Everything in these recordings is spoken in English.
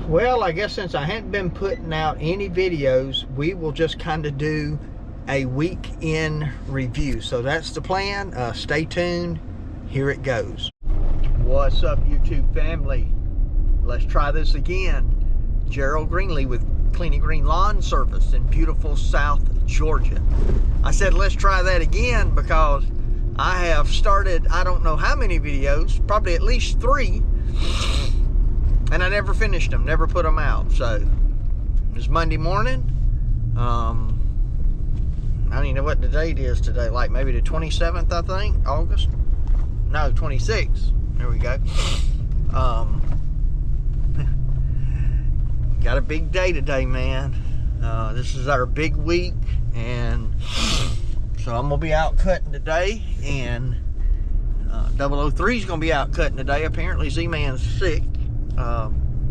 Well, I guess since I hadn't been putting out any videos, we will just kind of do a week in review. So that's the plan. Stay tuned. Here it goes. What's up, YouTube family? Let's try this again. Gerald Greenlee with Clean & Green Lawn Service in beautiful South Georgia. I said let's try that again because I have started I don't know how many videos, probably at least 3, and I never finished them, never put them out. So it's Monday morning. I don't even know what the date is today, like maybe the 27th, I think, August. No, 26th. There we go. Got a big day today, man. This is our big week, and so I'm gonna be out cutting today, and 003 is gonna be out cutting today. Apparently Z-Man's sick.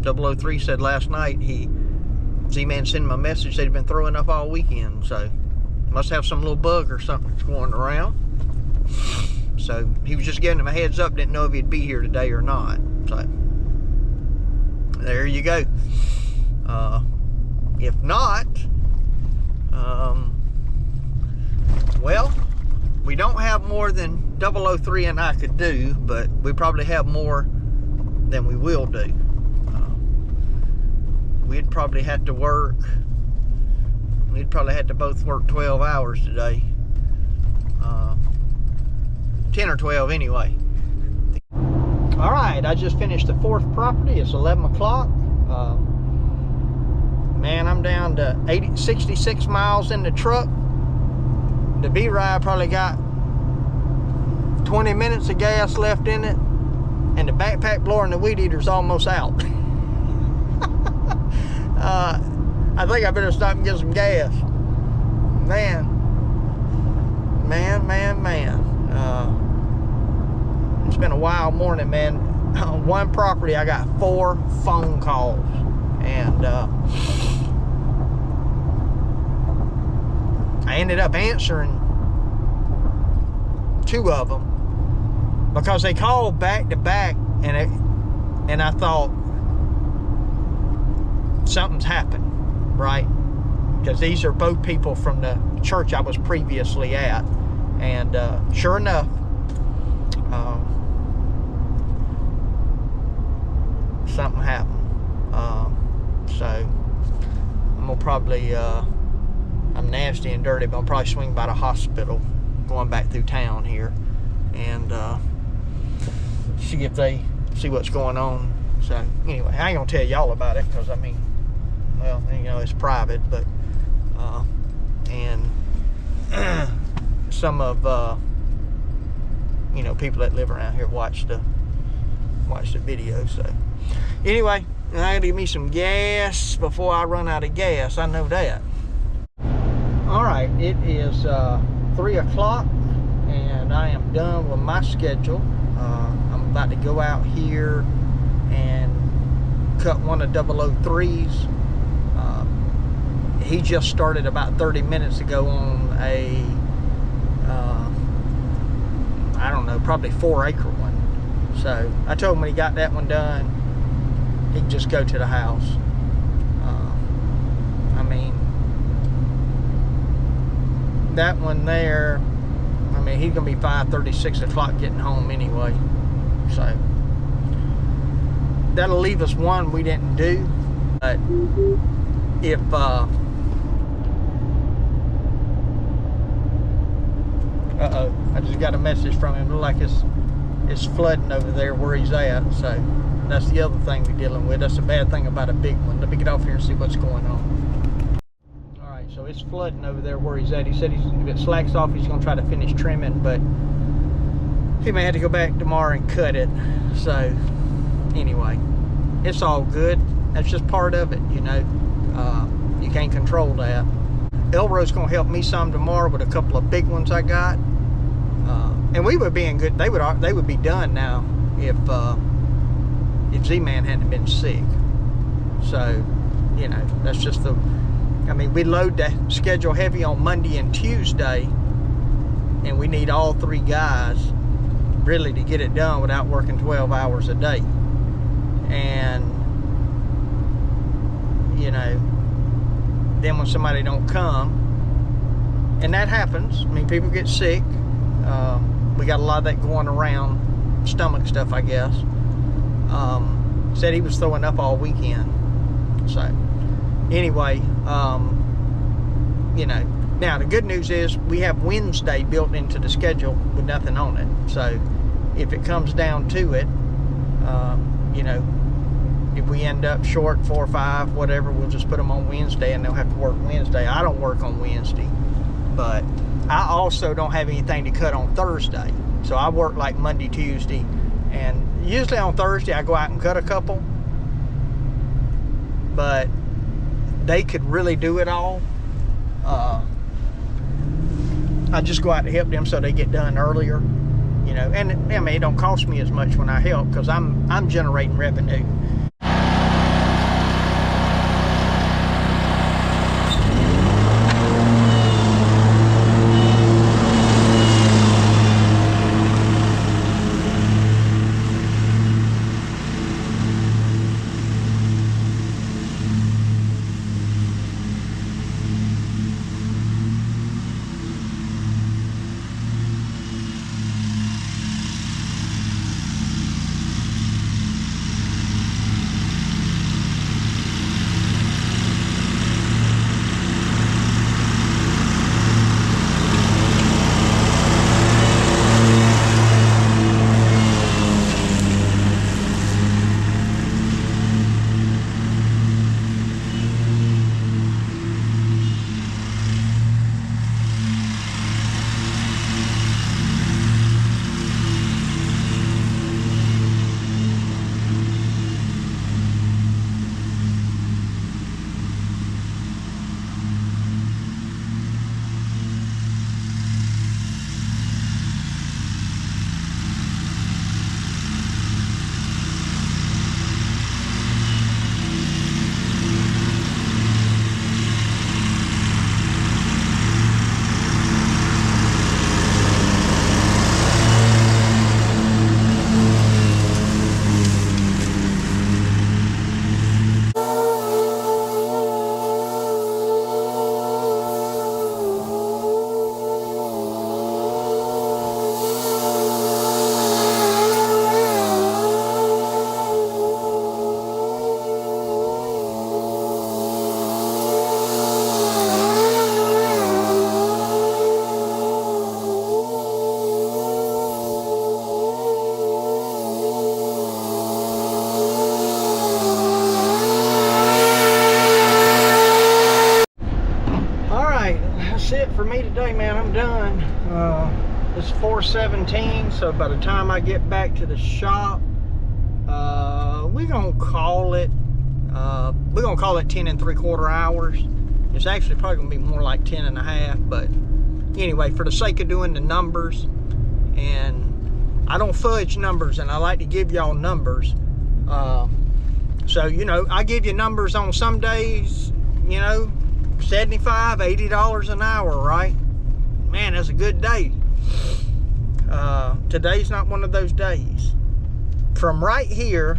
003 said last night Z-Man sent him a message that he'd been throwing up all weekend, so must have some little bug or something that's going around. So he was just giving him a heads up, didn't know if he'd be here today or not. So there you go. If not, well, we don't have more than 003 and I could do, but we probably have more than we will do. We'd probably have to work, we'd probably have to both work 12 hours today. 10 or 12 anyway. All right, I just finished the 4th property. It's 11 o'clock. Man, I'm down to 66 miles in the truck. The B-Ride probably got 20 minutes of gas left in it, and the backpack blower and the weed eater's almost out. I think I better stop and get some gas. Man. It's been a wild morning, man. On one property, I got 4 phone calls, and I ended up answering 2 of them because they called back to back, and I thought something's happened, right? Because these are both people from the church I was previously at, and sure enough, something happened. So I'm gonna probably I'm nasty and dirty, but I'll probably swing by the hospital going back through town here and see what's going on. So anyway, I ain't gonna tell y'all about it because I mean, well, you know, it's private, but and some of you know, people that live around here watch the video. So anyway, I gotta give me some gas before I run out of gas. I know that. All right, it is 3 o'clock, and I am done with my schedule. I'm about to go out here and cut one of 003's. He just started about 30 minutes ago on a I don't know, probably 4-acre one. So I told him when he got that one done, he can just go to the house. I mean, that one there, I mean, he's gonna be 5:30, 6 o'clock getting home anyway. So that'll leave us one we didn't do. But if uh-oh, I just got a message from him. Look like it's flooding over there where he's at. So that's the other thing we're dealing with. That's the bad thing about a big one. Let me get off here and see what's going on. All right, so it's flooding over there where he's at. He said if it slacks off, he's gonna try to finish trimming, but he may have to go back tomorrow and cut it. So anyway, it's all good. That's just part of it, you know. You can't control that. Elroy's gonna help me some tomorrow with a couple of big ones I got, and we would be in good. They would be done now if Z-Man hadn't been sick. So, you know, that's just the. I mean, we load the schedule heavy on Monday and Tuesday, and we need all 3 guys really to get it done without working 12 hours a day. And you know, then when somebody don't come, and that happens, I mean, people get sick. We got a lot of that going around, stomach stuff, I guess. Said he was throwing up all weekend. So, anyway, you know, now the good news is we have Wednesday built into the schedule with nothing on it. So, if it comes down to it, you know, if we end up short 4 or 5, whatever, we'll just put them on Wednesday and they'll have to work Wednesday. I don't work on Wednesday, but I also don't have anything to cut on Thursday. So I work like Monday, Tuesday, and usually on Thursday I go out and cut a couple, but they could really do it all. I just go out to help them so they get done earlier, you know, and I mean, it don't cost me as much when I help because I'm generating revenue. That's it for me today, man. I'm done. It's 4:17, so by the time I get back to the shop, we're gonna call it 10 3/4 hours. It's actually probably gonna be more like 10 1/2, but anyway, for the sake of doing the numbers, and I don't fudge numbers, and I like to give y'all numbers. So, you know, I give you numbers on some days, you know, $75, $80 an hour, right? Man, that's a good day. Today's not one of those days. From right here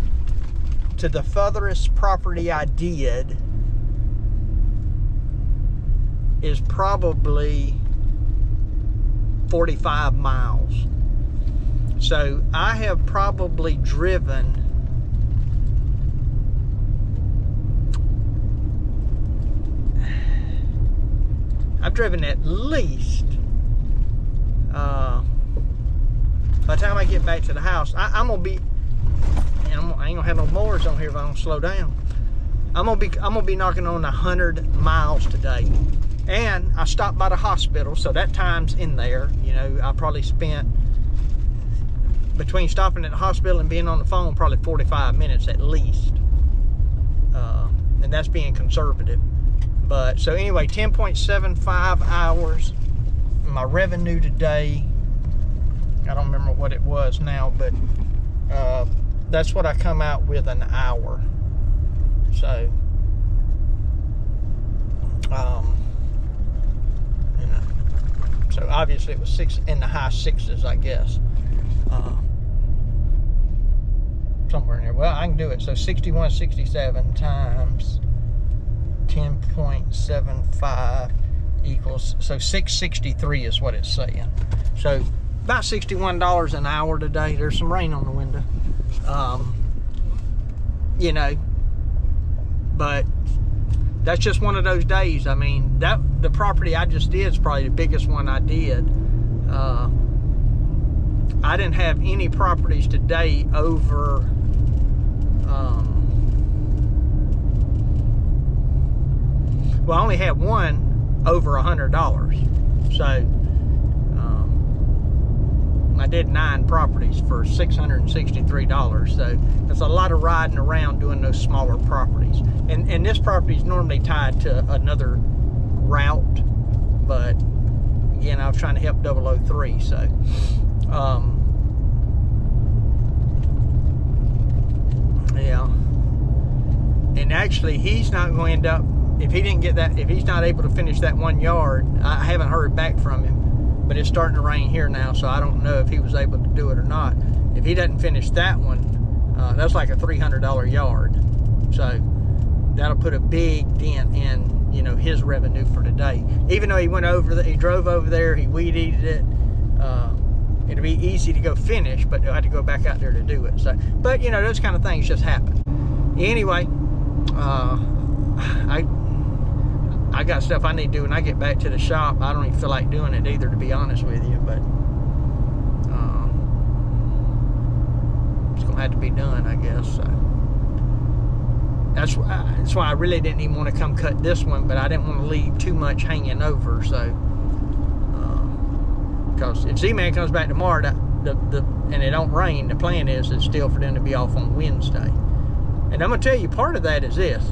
to the furthest property I did is probably 45 miles. So I have probably driven at least by the time I get back to the house, I'm gonna be, and I ain't gonna have no mowers on here if I don't slow down. I'm gonna be knocking on 100 miles today. And I stopped by the hospital, so that time's in there. You know, I probably spent, between stopping at the hospital and being on the phone, probably 45 minutes at least. And that's being conservative. But, so anyway, 10.75 hours. My revenue today, I don't remember what it was now, but that's what I come out with an hour. So, you know, so obviously it was in the high sixes, I guess. Somewhere in there. Well, I can do it. So 61, 67 times 10.75 equals, so 663 is what it's saying. So about $61 an hour today. There's some rain on the window. You know, but that's just one of those days. I mean, the property I just did is probably the biggest one I did. I didn't have any properties today over well, I only had one over $100. So I did 9 properties for $663. So that's a lot of riding around doing those smaller properties. And this property is normally tied to another route, but again, I was trying to help 003. So yeah. And actually, he's not going to end up, if he didn't get that, if he's not able to finish that 1 yard, I haven't heard back from him, but it's starting to rain here now, so I don't know if he was able to do it or not. If he doesn't finish that one, that's like a $300 yard. So that'll put a big dent in, you know, his revenue for today. Even though he went over, he drove over there, he weed eated it. It'll be easy to go finish, but he'll have to go back out there to do it. So, but you know, those kind of things just happen. Anyway, I got stuff I need to do when I get back to the shop. I don't even feel like doing it either, to be honest with you, but it's gonna have to be done, I guess. So that's why I really didn't even want to come cut this one, but I didn't want to leave too much hanging over. So because if Z-Man comes back tomorrow and it don't rain, the plan is still for them to be off on Wednesday. And I'm gonna tell you, part of that is this.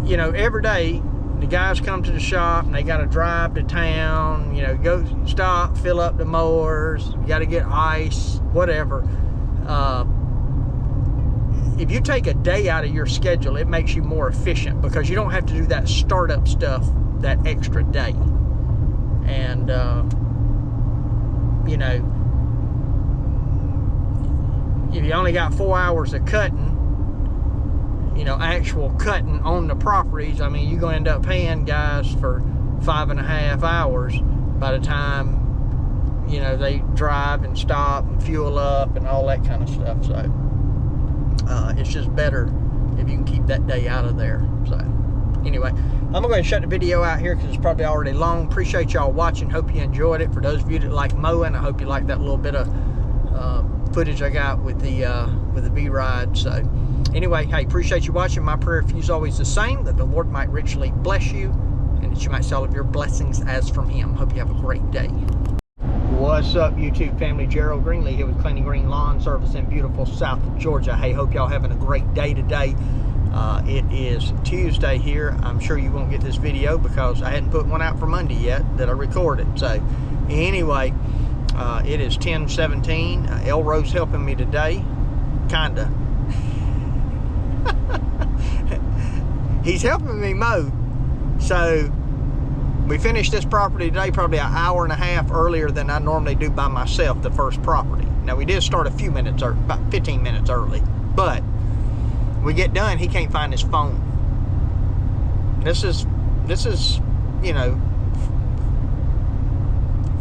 You know, every day the guys come to the shop and they got to drive to town, you know, go stop, fill up the mowers, you got to get ice, whatever. If you take a day out of your schedule, it makes you more efficient because you don't have to do that startup stuff that extra day. And you know, if you only got 4 hours of cutting, you know, actual cutting on the properties, I mean, you're going to end up paying guys for 5.5 hours by the time, you know, they drive and stop and fuel up and all that kind of stuff. So it's just better if you can keep that day out of there. So anyway, I'm going to go ahead and shut the video out here because it's probably already long. Appreciate y'all watching. Hope you enjoyed it. For those of you that like mowing, I hope you like that little bit of footage I got with the V-Ride. So anyway, hey, appreciate you watching. My prayer for you is always the same, that the Lord might richly bless you and that you might see all of your blessings as from Him. Hope you have a great day. What's up, YouTube family? Gerald Greenlee here with Clean and Green Lawn Service in beautiful South Georgia. Hey, hope y'all having a great day today. It is Tuesday here. I'm sure you won't get this video because I hadn't put one out for Monday yet that I recorded. So anyway, it is 10:17. Elroy's helping me today, kinda. He's helping me mow. So we finished this property today probably an hour and a half earlier than I normally do by myself, the first property. Now we did start a few minutes, or about 15 minutes early, but we get done, he can't find his phone. This is, you know,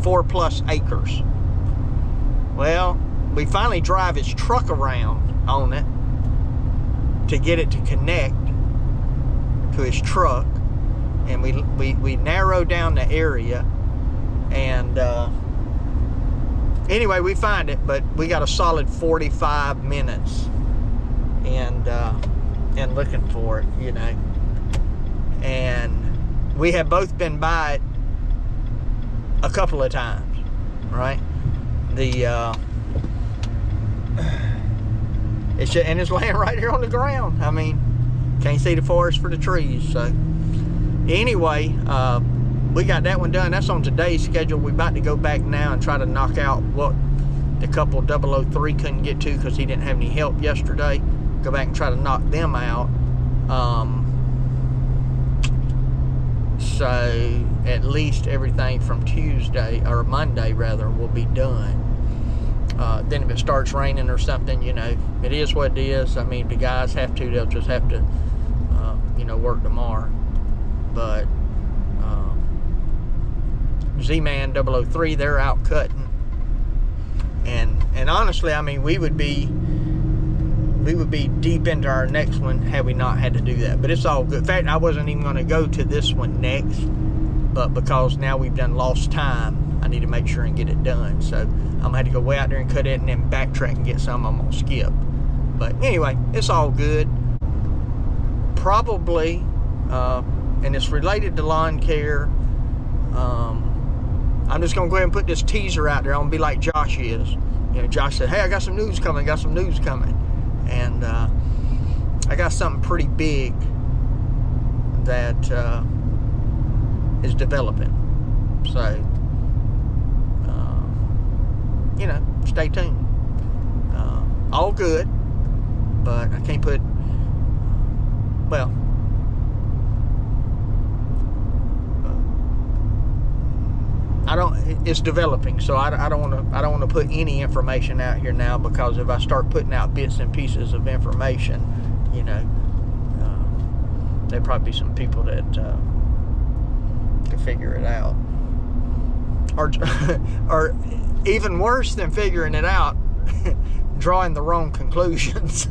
4+ acres. Well, we finally drive his truck around on it to get it to connect to his truck, and we narrow down the area, and anyway, we find it, but we got a solid 45 minutes and looking for it, you know. And we have both been by it a couple of times, right? It's laying right here on the ground. I mean, can't see the forest for the trees. So anyway, we got that one done. That's on today's schedule. We're about to go back now and try to knock out what the couple 003 couldn't get to because he didn't have any help yesterday. Go back and try to knock them out. So at least everything from Tuesday, or Monday rather, will be done. Then if it starts raining or something, you know, it is what it is. I mean, the guys have to, they'll just have to you know, work tomorrow. But Z-Man 003, they're out cutting, and honestly, I mean, we would be deep into our next one had we not had to do that. But it's all good. In fact, I wasn't even going to go to this one next, but because now we've done lost time, I need to make sure and get it done. So I'm gonna have to go way out there and cut it, and then backtrack and get some I'm gonna skip. But anyway, it's all good. Probably, and it's related to lawn care. I'm just gonna go ahead and put this teaser out there. I'm gonna be like Josh is. You know, Josh said, "Hey, I got some news coming. And I got something pretty big that is developing. So, you know, stay tuned. All good, but I can't put, well, it's developing, so I don't want to put any information out here now, because if I start putting out bits and pieces of information, you know, there'll probably be some people that can figure it out, or even worse than figuring it out, drawing the wrong conclusions.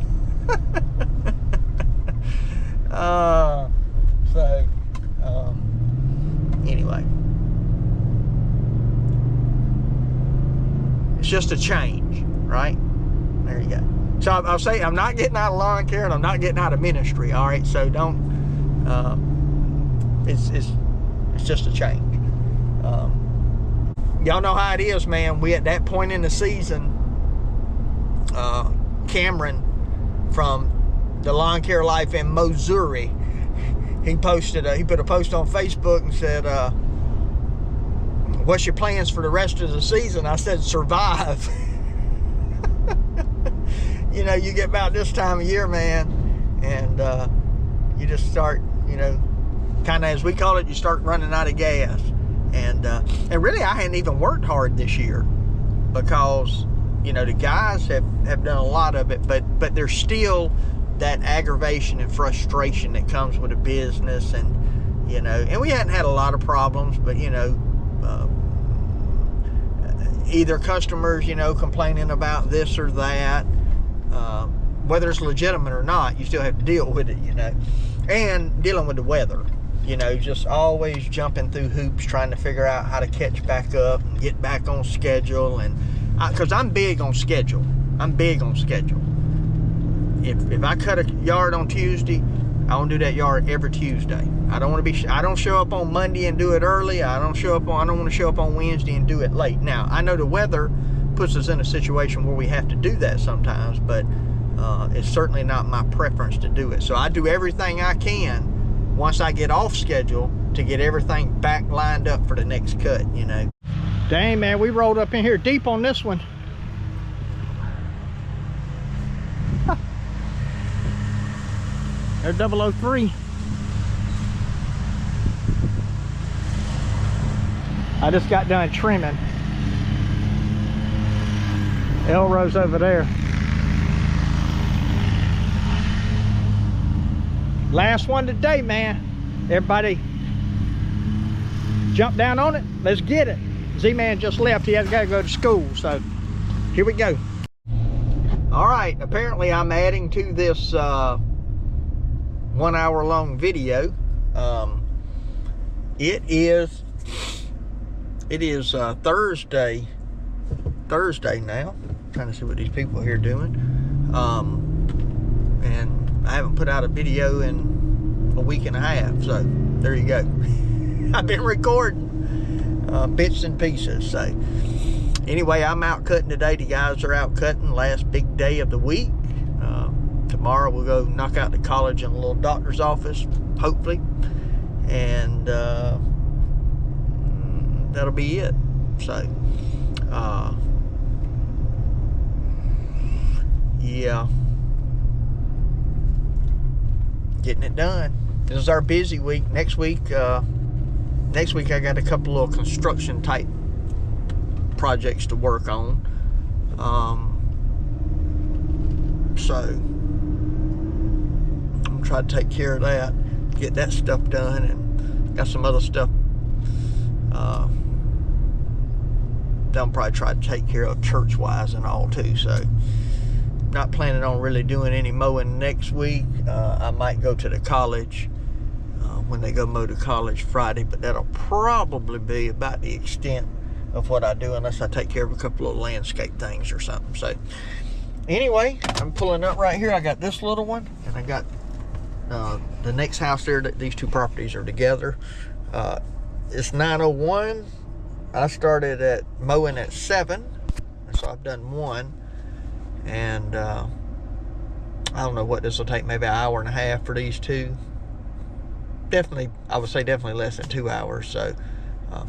Anyway, it's just a change, right? There you go. So I'll say I'm not getting out of lawn care, and I'm not getting out of ministry. All right, so don't. It's just a change. Y'all know how it is, man. We at that point in the season. Cameron from the Lawn Care Life in Missouri, he put a post on Facebook and said, "What's your plans for the rest of the season?" I said, "Survive." You know, you get about this time of year, man, and you just start, you know, kind of, as we call it, you start running out of gas. And really, I hadn't even worked hard this year, because, you know, the guys have done a lot of it, but there's still that aggravation and frustration that comes with a business, and, you know, and we hadn't had a lot of problems, but, you know, either customers, you know, complaining about this or that, whether it's legitimate or not, you still have to deal with it, you know, and dealing with the weather, you know, just always jumping through hoops, trying to figure out how to catch back up and get back on schedule. And because I'm big on schedule. If I cut a yard on Tuesday, I want to do that yard every Tuesday. I don't show up on Monday and do it early. I don't want to show up on Wednesday and do it late. Now, I know the weather puts us in a situation where we have to do that sometimes, but it's certainly not my preference to do it. So I do everything I can once I get off schedule to get everything back lined up for the next cut, you know. Dang, man, we rolled up in here deep on this one. There's 003. I just got done trimming. Elrose over there. Last one today, man. Everybody jump down on it. Let's get it. Z-Man just left. He has got to go to school, so here we go. All right, apparently I'm adding to this 1 hour long video. It is Thursday now. I'm trying to see what these people here are doing. And I haven't put out a video in a week and a half, so there you go. I've been recording bits and pieces. So anyway, I'm out cutting today. The guys are out cutting, last big day of the week. Tomorrow we'll go knock out the college in a little doctor's office, hopefully, and that'll be it. So yeah, getting it done. This is our busy week. Next week I got a couple little construction type projects to work on. So I'm try to take care of that, get that stuff done, and got some other stuff they'll probably try to take care of church-wise and all too. So not planning on really doing any mowing next week. I might go to the college when they go mow to college Friday, but that'll probably be about the extent of what I do, unless I take care of a couple of landscape things or something. So anyway, I'm pulling up right here. I got this little one, and I got the next house there. That these two properties are together. It's 9:01. I started at mowing at 7, so I've done 1, and I don't know what this will take, maybe an hour and a half for these two. Definitely, I would say definitely less than 2 hours. So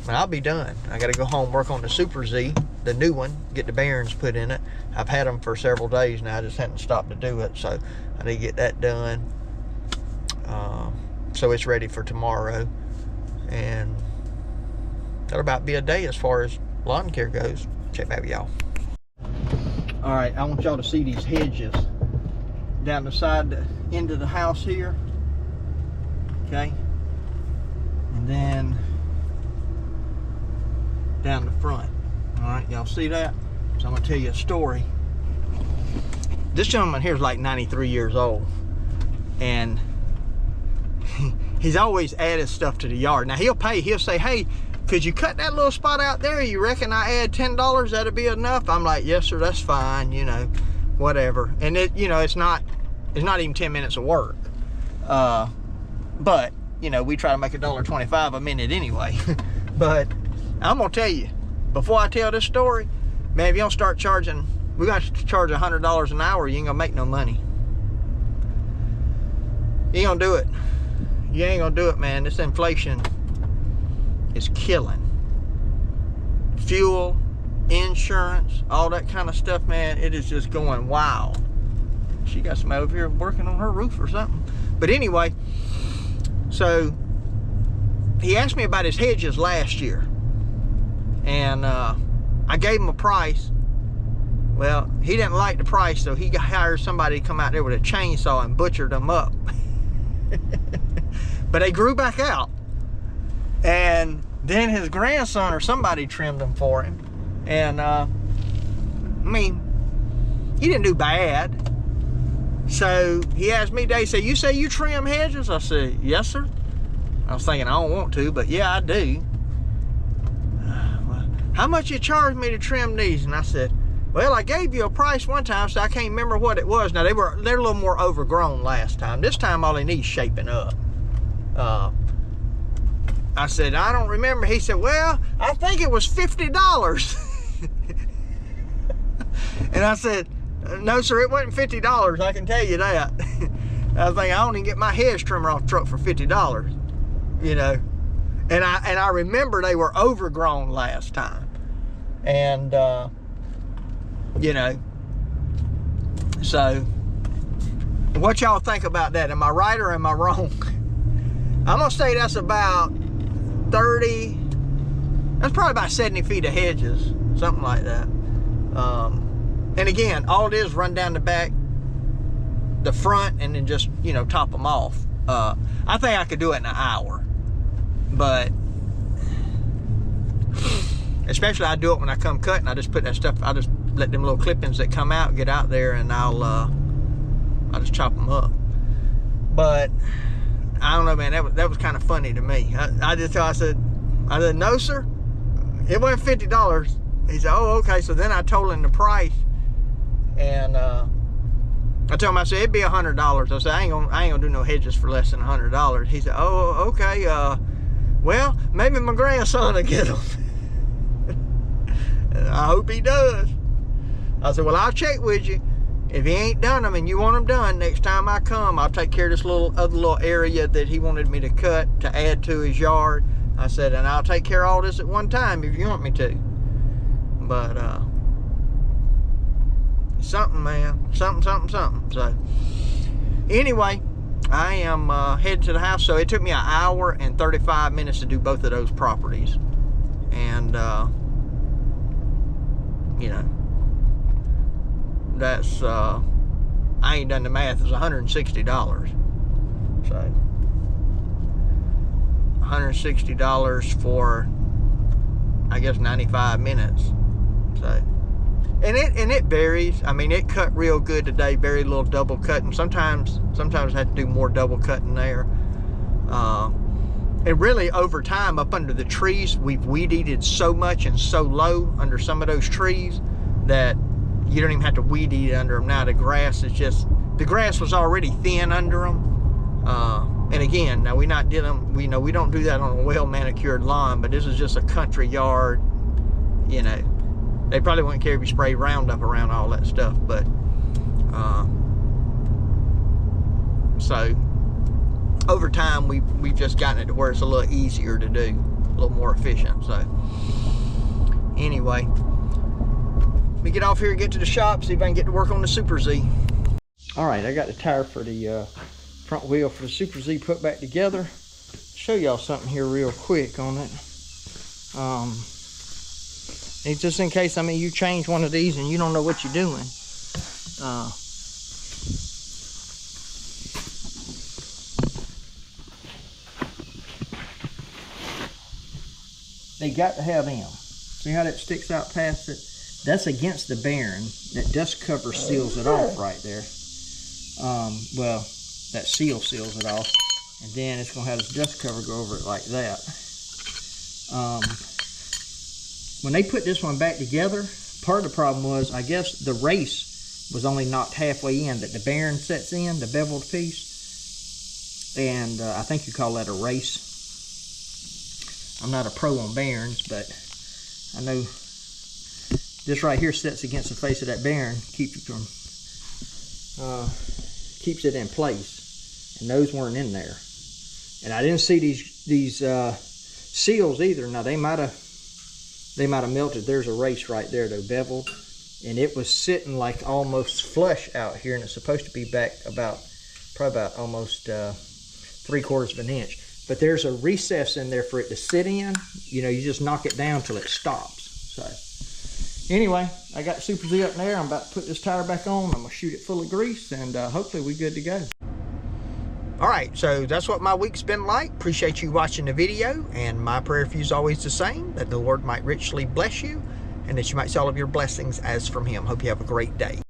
I'll be done. I got to go home, work on the Super Z, the new one, get the bearings put in it. I've had them for several days now. I just hadn't stopped to do it, so I need to get that done. So it's ready for tomorrow, and that'll about be a day as far as lawn care goes. Check back with y'all. All right, I want y'all to see these hedges down the side, the end of the house here. Okay, and then down the front. All right, y'all see that? So I'm gonna tell you a story. This gentleman here is like 93 years old, and he's always added stuff to the yard. Now he'll say, hey, could you cut that little spot out there? You reckon I add $10, that'd be enough? I'm like, yes sir, that's fine, you know, whatever. And it, you know, it's not even 10 minutes of work. But you know, we try to make $1.25 a minute anyway. But I'm gonna tell you, before I tell this story, man, if you don't start charging, we got to charge $100 an hour, you ain't gonna make no money. You ain't gonna do it. You ain't gonna do it, man. This inflation is killing. Fuel, insurance, all that kind of stuff, man, it is just going wild. She got somebody over here working on her roof or something. But anyway, so he asked me about his hedges last year, and I gave him a price. Well, he didn't like the price, so he hired somebody to come out there with a chainsaw and butchered them up. But they grew back out, and then his grandson or somebody trimmed them for him. And I mean, he didn't do bad. So he asked me today, he said, you say you trim hedges? I said, yes sir. I was thinking I don't want to, but yeah, I do. Well, how much you charge me to trim these? And I said, well, I gave you a price one time, so I can't remember what it was. Now they're a little more overgrown last time. This time all they need is shaping up. I said, I don't remember. He said, well, I think it was $50. And I said, no sir, it wasn't $50, I can tell you that. I was thinking, I don't even get my hedge trimmer off the truck for $50, you know. And I remember they were overgrown last time. And you know, so what y'all think about that? Am I right or am I wrong? I'm gonna say that's about 30, that's probably about 70 feet of hedges, something like that. And again, all it is, run down the back, the front, and then just, you know, top them off. I think I could do it in an hour, but especially I do it when I come cutting. I just put that stuff, I just let them little clippings that come out get out there, and I'll just chop them up. But I don't know, man, that was kind of funny to me. I said, no sir, it wasn't $50. He said, oh, okay. So then I told him the price, and I told him, I said, it'd be $100. I said, I ain't gonna do no hedges for less than $100. He said, oh, okay. Well, maybe my grandson will get them. I hope he does. I said, well, I'll check with you. If he ain't done them and you want them done, next time I come, I'll take care of this other little area that he wanted me to cut to add to his yard. I said, and I'll take care of all this at one time if you want me to. But something, man, something. So anyway, I am headed to the house. So it took me an hour and 35 minutes to do both of those properties. And you know, that's I ain't done the math, it's $160. So $160 for, I guess, 95 minutes. So, and it varies. I mean, it cut real good today, very little double cutting. Sometimes I had to do more double cutting there. And really, over time, up under the trees, we've weed eated so much and so low under some of those trees that you don't even have to weed eat under them now. The grass is just, the grass was already thin under them. And again, now we don't do that on a well manicured lawn, but this is just a country yard. You know, they probably wouldn't care if you spray Roundup around all that stuff, but so over time we've just gotten it to where it's a little easier to do, a little more efficient. So anyway, let me get off here and get to the shop, see if I can get to work on the Super Z. All right, I got the tire for the front wheel for the Super Z put back together. Show y'all something here real quick on it. It's just in case, I mean, you change one of these and you don't know what you're doing. They got to have them. See how that sticks out past it? That's against the bearing. That dust cover seals it off right there. Well, that seal seals it off. And then it's going to have this dust cover go over it like that. When they put this one back together, part of the problem was, I guess the race was only knocked halfway in, that the bearing sets in, the beveled piece. And I think you call that a race. I'm not a pro on bearings, but I know this right here sets against the face of that bearing, keeps it in place, and those weren't in there. And I didn't see these seals either. Now they might have melted. There's a race right there, though, beveled, and it was sitting like almost flush out here, and it's supposed to be back probably about almost 3/4 of an inch. But there's a recess in there for it to sit in. You know, you just knock it down till it stops. So anyway, I got Super Z up there. I'm about to put this tire back on. I'm gonna shoot it full of grease, and hopefully we're good to go. All right, so that's what my week's been like. Appreciate you watching the video, and my prayer for you is always the same, that the Lord might richly bless you, and that you might see all of your blessings as from Him. Hope you have a great day.